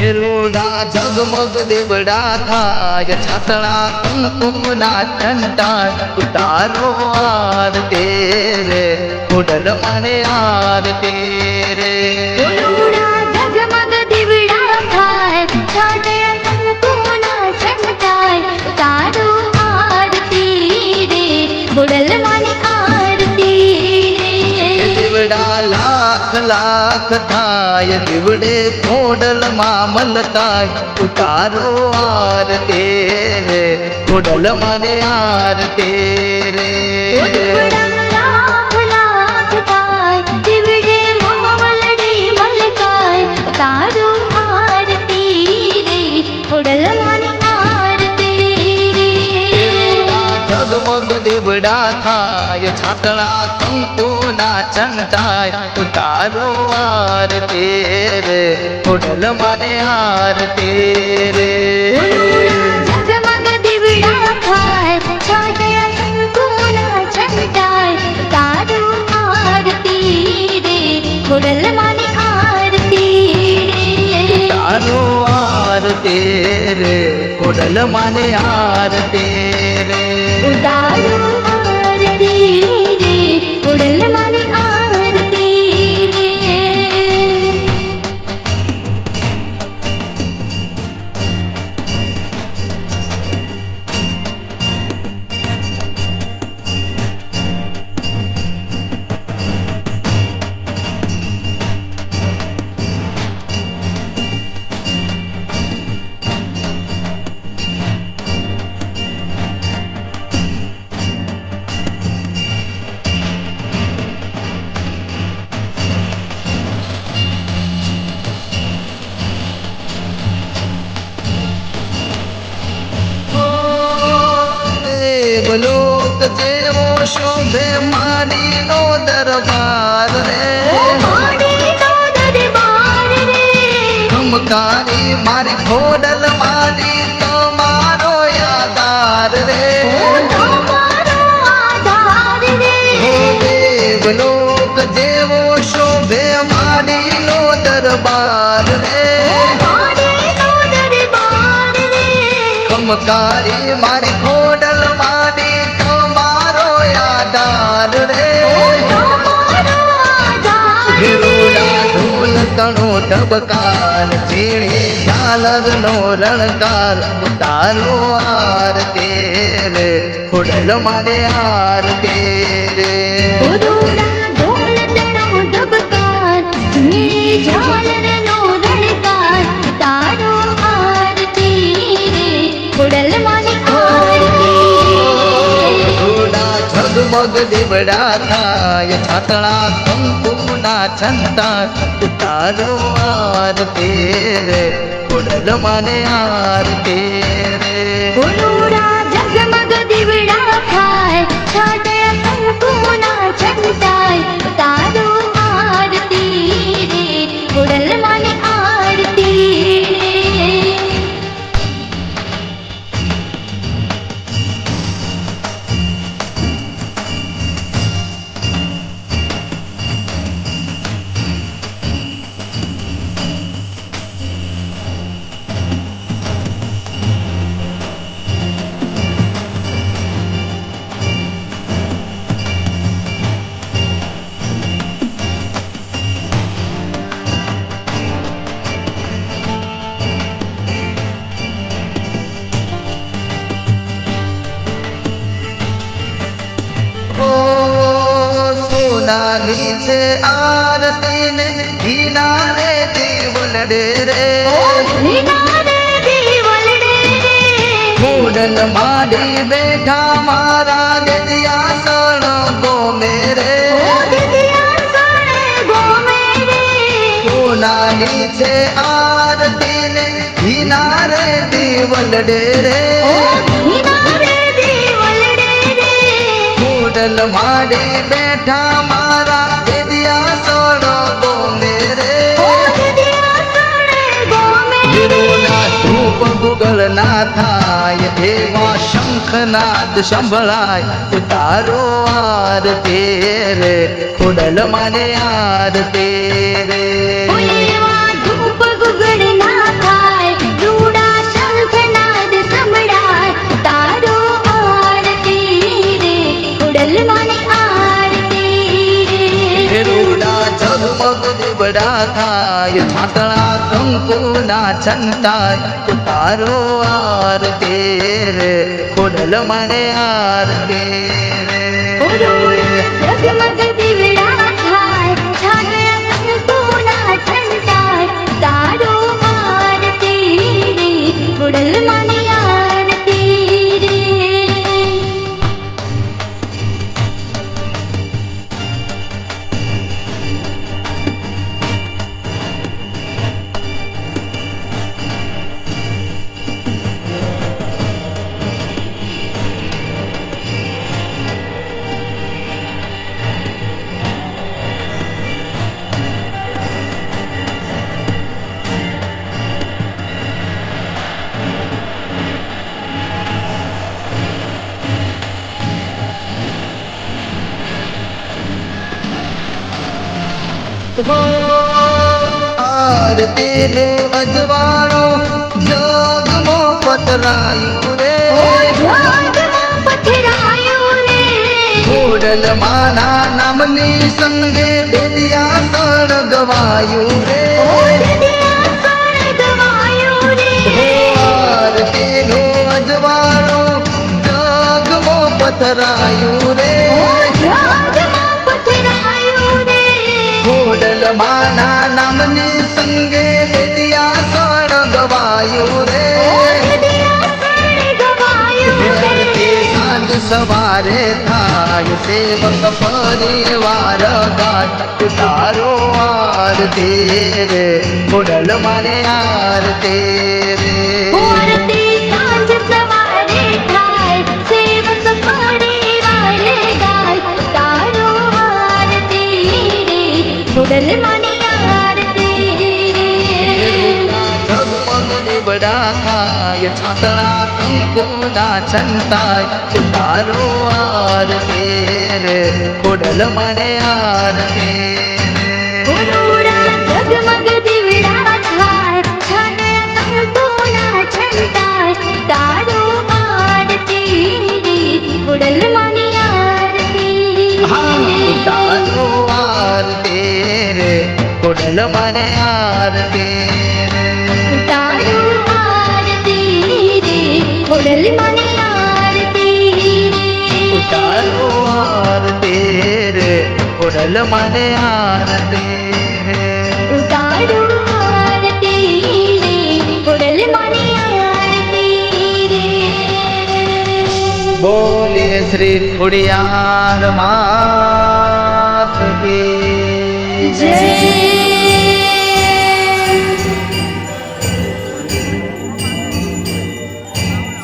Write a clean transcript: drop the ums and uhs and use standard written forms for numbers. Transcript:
હેરુડા ઝગમગ દેવડા થાય છાતળા કુમકુમના ચંટાય ઉતારો આરતે રે ખોડલ માને આરતે રે હેરુડા ઝગમગ દેવડા થાય છાતળા કુમકુમના ચંટાય ઉતારો આરતી રે ખોડલ માને આરતી રે દેવડા લાખ લાખ થાય દીવડે ખોડલ માં મલકાય ઉતારો આરતે રે ખોડલ માને આરતે રે લાખ લાખ થાય દીવડે મોમલડી મલકાય ઉતારો આરતી રે ખોડલ માને આરતી રે ઝગમગ દેવડા થાય છાતળા કંકુના ચંટાય ઉતારો આરતે રે ખોડલ માને આરતે રે ઝગમગ દીવડા થાય છાતળા કંકુના ચંટાય ઉતારો આરતી રે ખોડલ માને આરતી રે તારો આરતે રે ખોડલ માને આરતે રે ઉતારો આરતી રે ખોડલ માને આરતી રે દેવલોક જેવો શોભે મારીનો દરબાર રે મારીનો દરબાર રે ખમકારી મારી ખોડલ મારી તમારો યાદાર રે તમારો આધાર રે દેવલોક જેવો શોભે મારીનો દરબાર રે મારીનો દરબાર રે ખમકારી મારી ખોડલ મારી તમારો યાદાર રે તમારો આધાર હિરોડા ઢોલ તણો ધબકાર ઝીણી ઝાલરનો રણકાર ઉતારો આરતે રે ખોડલ મારે આરતે રે હિરોડા ઢોલ તણો ધબકાર ઝીણી ઝાલરનો રણકાર ઉતારો આરતી રે ખોડલ માને આરતી હિરોડા ઝગમગ દેવડા થાય છાતળા કંકુના છંટા ઉતારો આરતે રે ખોડલ માને આરતે રે હિરોડા ઝગમગ દીવડા થાય છાતળા કંકુના ચંટાય ઉતારો આરતી રે ખોડલ માને આરતી રે સોનાની છે આરતી ને ઘીનારે દીવલ રે વિનારે દીવલડે રે ખોડલ મારી બેઠા મારા દેદિયા સણ ગોમે રે દિયા સણે ગોમે રે સોનાની છે આરતી ને ઘીનારે દીવલ રે વિનારે દીવલડે રે ખોડલ મારી બેઠા મારા દેદિયા સણ ગોમે રે દિયા સણે ગોમે વીરોના ધૂપ ગુગળના થાય એવા શંખનાદ સંભળાય ઉતારો આરતે રે ખોડલ માને આરતે રે એવા ધૂપ ગુગળ ના થાય રૂડા ઝગમગ દીવડા થાય છાતણા કંકુના છંતાય તારો આરતી રે ખોડલ મને આરતી જગમગ દીવડા થાય છાતણા કંકુના છંતાય તારો આરતી રે ખોડલ મને આરતી રે આરતી રે અજવાળો જગમો પતરાયું રે ખોડલ માના નામની સંગે બેલિયા સળગવાયું રે આરતી નો અજવાળો જગમો પતરાયું રે ખોડલ માના નામની સંગે બેલિયા સળગવાયું રે સાંજ સવારે થાય સેવક પરિવાર ગાય તારો આરતી રે ખોડલ મને આરતી રે ખોડલ મને આરતી રે ઝગમગ દીવડા થાય છાતણા કંકુના છંતાય તારો આરતી રે ખોડલ મને આરતી જગમગ દીવડા થાય છાતણા કંકુના છંતાય તારો આરતી રે ખોડલ મને આરતી તારો આરતી રે ખોડલ મને આરતી તારો આરતી રે ખોડલ મને આરતી તારો આરતી રે ખોડલ મને આરતી તારો આરતી રે ખોડલ મને આરતી રે બોલીએ શ્રી ખોડિયાર માત કી જય